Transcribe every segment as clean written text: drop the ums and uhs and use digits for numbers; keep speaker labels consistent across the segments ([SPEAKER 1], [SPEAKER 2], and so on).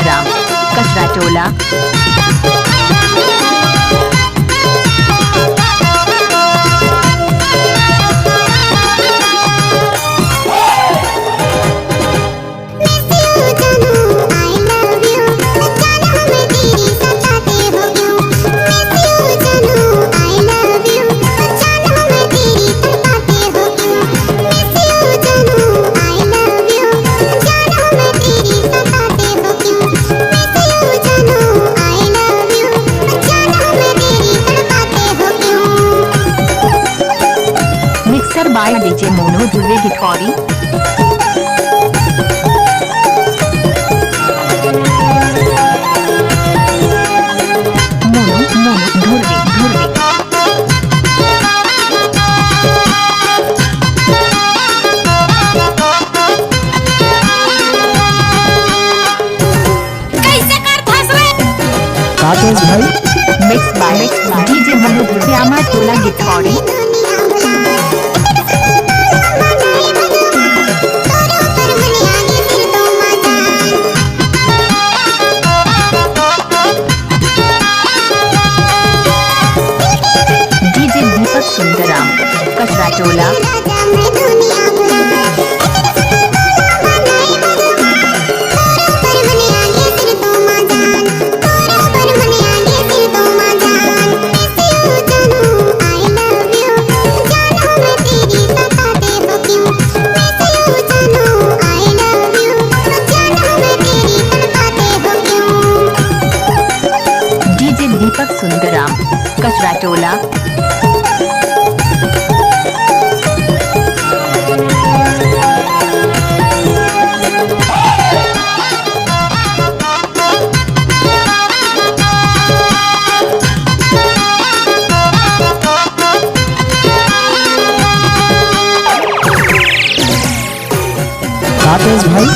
[SPEAKER 1] सुंदराम कचरा टोला। By DJ Monu Dhruve Githauri. Monu Monu Dhruve Dhruve.
[SPEAKER 2] भाई
[SPEAKER 1] mix by DJ Monu Dhruve आमा टोला गिठौरी। सुंदराम कचरा टोला। डीजे दीपक सुंदराम कचरा टोला।
[SPEAKER 2] भाई भाई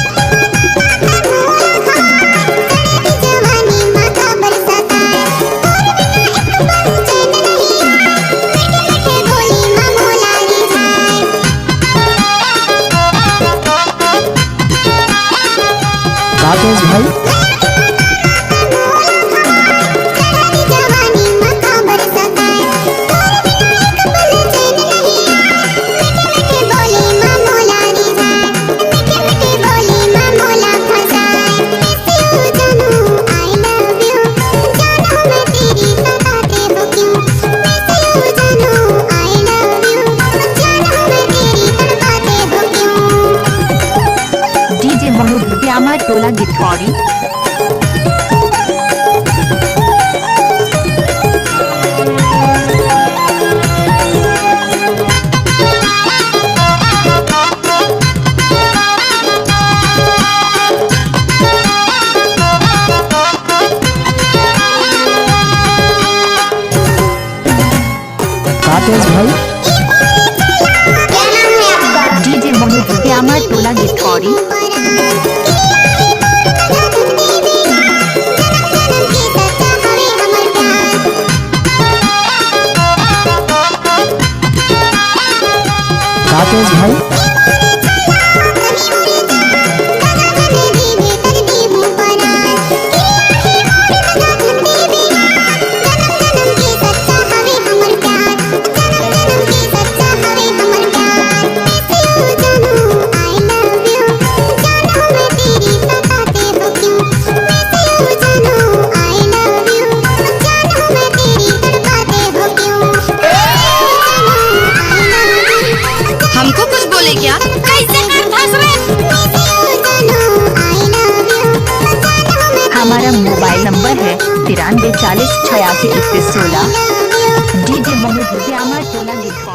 [SPEAKER 1] आमा टोला गिठौरी।
[SPEAKER 2] भाई
[SPEAKER 1] डीजे मोनू ध्रुवे आमा टोला गिठौरी।
[SPEAKER 2] भाई
[SPEAKER 3] हमको कुछ बोले क्या? कैसे कर फंस रहे?
[SPEAKER 1] हमारा मोबाइल नंबर है 93 40 86 31 16। डीजे मोनू ध्रुवे आमा टोला गिठौरी।